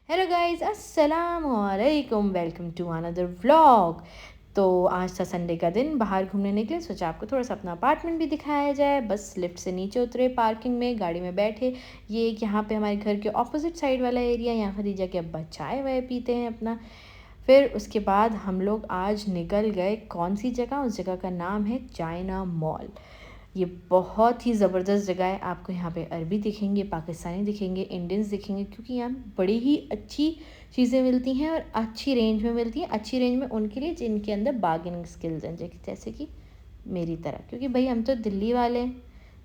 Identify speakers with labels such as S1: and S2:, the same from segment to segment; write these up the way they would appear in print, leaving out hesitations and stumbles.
S1: Hello guys, अस्सलाम वालेकुम। Welcome to another vlog. तो आज था संडे का दिन, बाहर घूमने निकले। सोचा आपको थोड़ा सा अपना अपार्टमेंट भी दिखाया जाए। बस लिफ्ट से नीचे उतरे, पार्किंग में गाड़ी में बैठे। ये एक यहाँ पे हमारे घर के ऑपोजिट साइड वाला एरिया, यहाँ खदीजा के अब्बा चाय वाय पीते हैं अपना। फिर उसके बाद हम लोग आज निकल गए कौन सी जगह, उस जगह का नाम है चाइना मॉल। ये बहुत ही ज़बरदस्त जगह है। आपको यहाँ पे अरबी दिखेंगे, पाकिस्तानी दिखेंगे, इंडियंस दिखेंगे, क्योंकि यहाँ बड़ी ही अच्छी चीज़ें मिलती हैं और अच्छी रेंज में मिलती हैं। अच्छी रेंज में उनके लिए जिनके अंदर बार्गेनिंग स्किल्स हैं, जैसे कि मेरी तरह, क्योंकि भाई हम तो दिल्ली वाले हैं,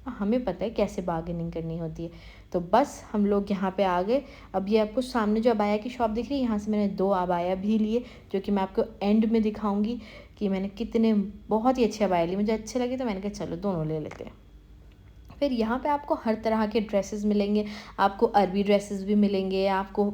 S1: हमें पता है कैसे बार्गेनिंग करनी होती है। तो बस हम लोग यहाँ पे आ गए। अब ये आपको सामने जो अबाया की शॉप दिख रही है, यहाँ से मैंने 2 अबाया भी लिए, जो कि मैं आपको एंड में दिखाऊंगी कि मैंने कितने बहुत ही अच्छे अबाया लिए। मुझे अच्छे लगे तो मैंने कहा चलो दोनों ले लेते हैं। फिर यहाँ पे आपको हर तरह के ड्रेसेस मिलेंगे। आपको अरबी ड्रेसेस भी मिलेंगे, आपको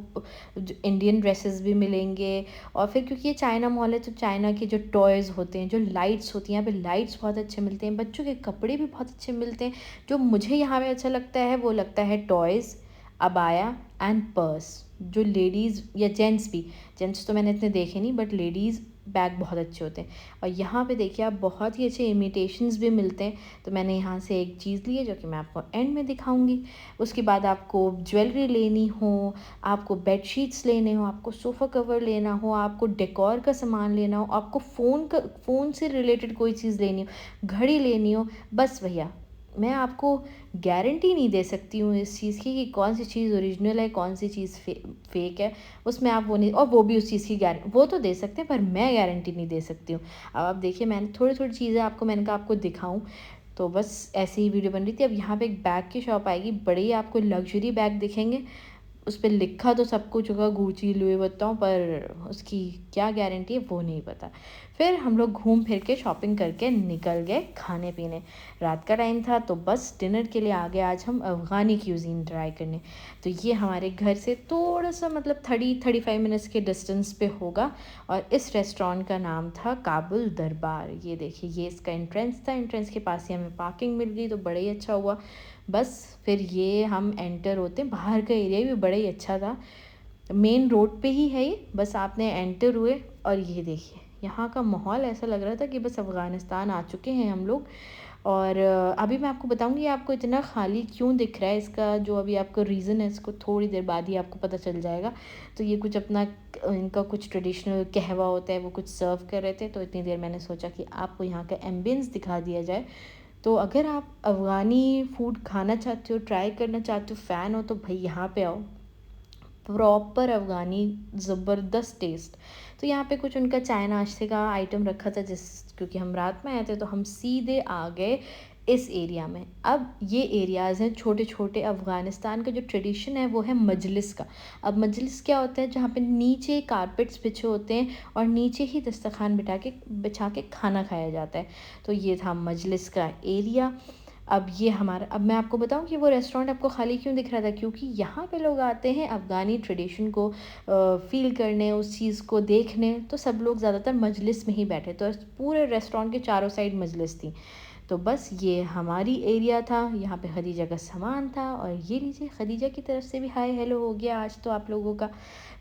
S1: इंडियन ड्रेसेस भी मिलेंगे। और फिर क्योंकि ये चाइना मॉल है, तो चाइना के जो टॉयज़ होते हैं, जो लाइट्स होती हैं, यहाँ पे लाइट्स बहुत अच्छे मिलते हैं। बच्चों के कपड़े भी बहुत अच्छे मिलते हैं। जो मुझे यहाँ पे अच्छा लगता है वो लगता है टॉयज़, अबाया एंड पर्स। जो लेडीज़ या जेंट्स भी, जेंट्स तो मैंने इतने देखे नहीं, बट लेडीज़ बैग बहुत अच्छे होते हैं। और यहाँ पे देखिए आप बहुत ही अच्छे इमिटेशंस भी मिलते हैं। तो मैंने यहाँ से एक चीज़ ली है जो कि मैं आपको एंड में दिखाऊंगी। उसके बाद आपको ज्वेलरी लेनी हो, आपको बेड शीट्स लेने हो, आपको सोफ़ा कवर लेना हो, आपको डेकोर का सामान लेना हो, आपको फ़ोन से रिलेटेड कोई चीज़ लेनी हो, घड़ी लेनी हो, बस भैया मैं आपको गारंटी नहीं दे सकती हूँ इस चीज़ की कि कौन सी चीज़ ओरिजिनल है, कौन सी चीज़ फेक है। उसमें आप वो नहीं, और वो भी उस चीज़ की गारंटी वो तो दे सकते हैं, पर मैं गारंटी नहीं दे सकती हूँ। अब आप देखिए, मैंने थोड़ी थोड़ी चीज़ें आपको, मैंने कहा आपको दिखाऊं, तो बस ऐसे ही वीडियो बन रही थी। अब यहाँ पे एक बैग की शॉप आएगी, बड़े ही आपको लग्जरी बैग दिखेंगे। उस पर लिखा तो सब कुछ होगा, गुची लुई बताऊँ, पर उसकी क्या गारंटी है वो नहीं पता। फिर हम लोग घूम फिर के शॉपिंग करके निकल गए खाने पीने। रात का टाइम था, तो बस डिनर के लिए आ गए आज हम अफ़गानी क्यूज़ीन ट्राई करने। तो ये हमारे घर से थोड़ा सा मतलब 30-35 मिनट्स के डिस्टेंस पे होगा। और इस रेस्टोरेंट का नाम था काबुल दरबार। ये देखिए, ये इसका एंट्रेंस था। एंट्रेंस के पास ही हमें पार्किंग मिल गई, तो बड़ा ही अच्छा हुआ। बस फिर ये हम एंटर होते, बाहर का एरिया भी बड़ा ही अच्छा था, मेन रोड पे ही है ये। बस आपने एंटर हुए और ये देखिए, यहाँ का माहौल ऐसा लग रहा था कि बस अफ़गानिस्तान आ चुके हैं हम लोग। और अभी मैं आपको बताऊंगी आपको इतना खाली क्यों दिख रहा है। इसका जो अभी आपको रीज़न है, इसको थोड़ी देर बाद ही आपको पता चल जाएगा। तो ये कुछ अपना इनका कुछ ट्रेडिशनल कहवा होता है, वो कुछ सर्व कर रहे थे, तो इतनी देर मैंने सोचा कि आपको यहाँ का एम्बियंस दिखा दिया जाए। तो अगर आप अफ़गानी फ़ूड खाना चाहते हो, ट्राई करना चाहते हो, फ़ैन हो, तो भाई यहाँ पे आओ। प्रॉपर अफ़गानी ज़बरदस्त टेस्ट। तो यहाँ पे कुछ उनका चाय नाश्ते का आइटम रखा था, जिस क्योंकि हम रात में आए थे, तो हम सीधे आ गए इस एरिया में। अब ये एरियाज़ हैं छोटे छोटे। अफ़गानिस्तान का जो ट्रेडिशन है वो है मजलिस का। अब मजलिस क्या होता है, जहाँ पे नीचे कारपेट्स बिछे होते हैं और नीचे ही दस्तरखान बिछा के खाना खाया जाता है। तो ये था मजलिस का एरिया। अब ये हमारा, अब मैं आपको बताऊं कि वो रेस्टोरेंट आपको खाली क्यों दिख रहा था, क्योंकि यहाँ पे लोग आते हैं अफ़गानी ट्रेडिशन को फ़ील करने, उस चीज़ को देखने। तो सब लोग ज़्यादातर मजलिस में ही बैठे, तो पूरे रेस्टोरेंट के चारों साइड मजलिस थी। तो बस ये हमारी एरिया था, यहाँ पे खदीजा का सामान था। और ये लीजिए, खदीजा की तरफ से भी हाय हेलो हो गया आज तो आप लोगों का।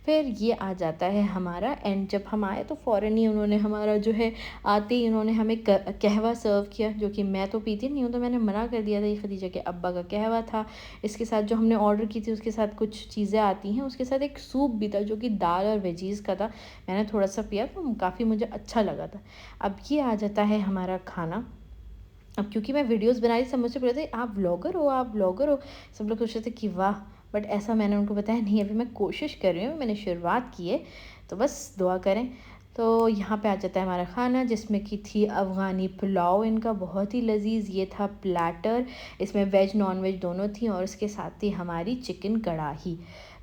S1: फिर ये आ जाता है हमारा एंड। जब हम आए तो फ़ौरन ही उन्होंने हमारा जो है, आते ही उन्होंने हमें कहवा सर्व किया, जो कि मैं तो पीती नहीं हूँ, तो मैंने मना कर दिया था। ये खदीजा के अब्बा का कहवा था। इसके साथ जो हमने ऑर्डर की थी, उसके साथ कुछ चीज़ें आती हैं, उसके साथ एक सूप भी था जो कि दाल और वेजीज़ का था। मैंने थोड़ा सा पिया तो काफ़ी मुझे अच्छा लगा था। अब ये आ जाता है हमारा खाना। अब क्योंकि मैं वीडियोस बना रही, सब मुझसे बोल रहे थे आप व्लॉगर हो, आप व्लॉगर हो। सब लोग सोच रहे थे कि वाह, बट ऐसा मैंने उनको बताया नहीं, अभी मैं कोशिश कर रही हूँ, मैंने शुरुआत की है, तो बस दुआ करें। तो यहाँ पे आ जाता है हमारा खाना, जिसमें कि थी अफ़गानी पुलाव इनका, बहुत ही लजीज। ये था प्लेटर, इसमें वेज नॉन वेज दोनों थी। और उसके साथ थी हमारी चिकन कढ़ाई।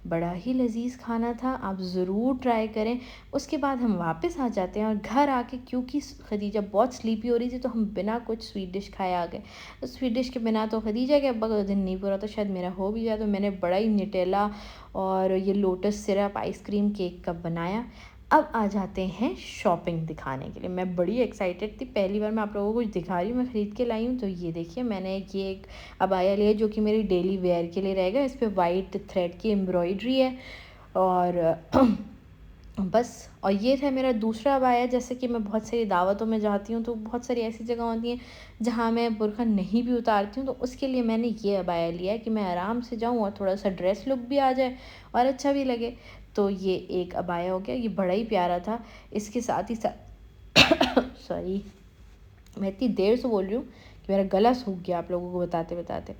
S1: बड़ा ही लजीज खाना था, आप ज़रूर ट्राई करें। उसके बाद हम वापस आ जाते हैं और घर आके, क्योंकि खदीजा बहुत स्लीपी हो रही थी, तो हम बिना कुछ स्वीट डिश खाए आ गए। तो स्वीट डिश के बिना तो खदीजा के अब्बा का दिन नहीं पूरा, तो शायद मेरा हो भी जाए। तो मैंने बड़ा ही न्यूटेला और ये लोटस सिरप आइसक्रीम केक का बनाया। अब आ जाते हैं शॉपिंग दिखाने के लिए। मैं बड़ी एक्साइटेड थी, पहली बार मैं आप लोगों को कुछ दिखा रही हूँ, मैं ख़रीद के लाई हूँ। तो ये देखिए, मैंने ये एक अबाया लिया जो कि मेरी डेली वेयर के लिए रहेगा। इस पर वाइट थ्रेड की एम्ब्रॉयडरी है। और बस। और ये था मेरा दूसरा अबाया। जैसे कि मैं बहुत सारी दावतों में जाती हूँ, तो बहुत सारी ऐसी जगह होती हैं जहाँ मैं बुर्का नहीं भी उतारती हूँ, तो उसके लिए मैंने ये अबाया लिया है कि मैं आराम से जाऊँ और थोड़ा सा ड्रेस लुक भी आ जाए और अच्छा भी लगे। तो ये एक अबाया हो गया, ये बड़ा ही प्यारा था। इसके साथ ही साथ सॉरी, मैं इतनी देर से बोल रही हूँ कि मेरा गला सूख गया आप लोगों को बताते बताते।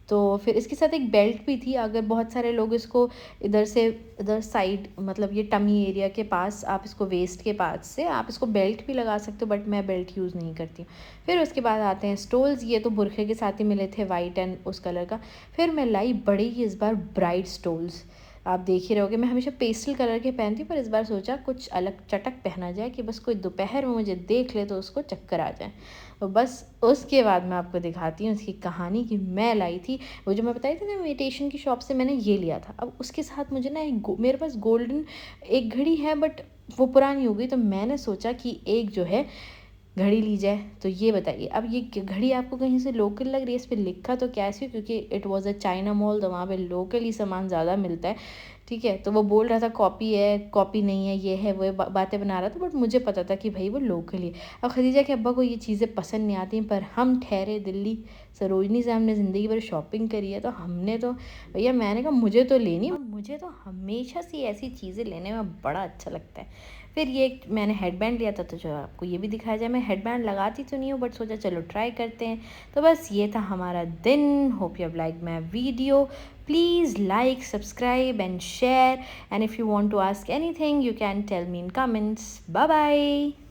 S1: तो फिर इसके साथ एक बेल्ट भी थी। अगर बहुत सारे लोग इसको इधर से इधर साइड, मतलब ये टमी एरिया के पास, आप इसको वेस्ट के पास से आप इसको बेल्ट भी लगा सकते हो, बट मैं बेल्ट यूज़ नहीं करती हूँ। फिर उसके बाद आते हैं स्टोल्स। ये तो बुरखे के साथ ही मिले थे, वाइट एंड उस कलर का। फिर मैं लाई बड़े ही इस बार ब्राइट स्टोल्स। आप देख ही रहोगे, मैं हमेशा पेस्टल कलर के पहनती हूँ, पर इस बार सोचा कुछ अलग चटक पहना जाए कि बस कोई दोपहर में मुझे देख ले तो उसको चक्कर आ जाए। तो बस उसके बाद मैं आपको दिखाती हूँ इसकी कहानी कि मैं लाई थी वो जो मैं बताई थी ना, इमिटेशन की शॉप से मैंने ये लिया था। अब उसके साथ मुझे ना मेरे पास गोल्डन एक घड़ी है, बट वो पुरानी हो गई, तो मैंने सोचा कि एक जो है घड़ी ली जाए। तो ये बताइए, अब ये घड़ी आपको कहीं से लोकल लग रही है? इस पर लिखा तो क्या है, क्योंकि it was a China mall, तो वहाँ पे लोकल ही सामान ज़्यादा मिलता है। ठीक है, तो वो बोल रहा था कॉपी है, कॉपी नहीं है, ये है वो बातें बना रहा था, बट मुझे पता था कि भाई वो लोकल ही है। अब खदीजा के अब्बा को ये चीज़ें पसंद नहीं आती, पर हम ठहरे दिल्ली सरोजनी से, हमने ज़िंदगी भर शॉपिंग करी है, तो हमने तो भैया, मैंने कहा मुझे तो लेनी, मुझे तो हमेशा से ऐसी चीज़ें लेने में बड़ा अच्छा लगता है। फिर ये मैंने हेडबैंड लिया था, तो जो आपको ये भी दिखाया जाए। मैं हेडबैंड लगाती तो नहीं हूँ, बट सोचा चलो ट्राई करते हैं। तो बस ये था हमारा दिन। Hope you have like my video. Please like, subscribe and share, and if you want to ask anything you can tell me in comments. Bye bye.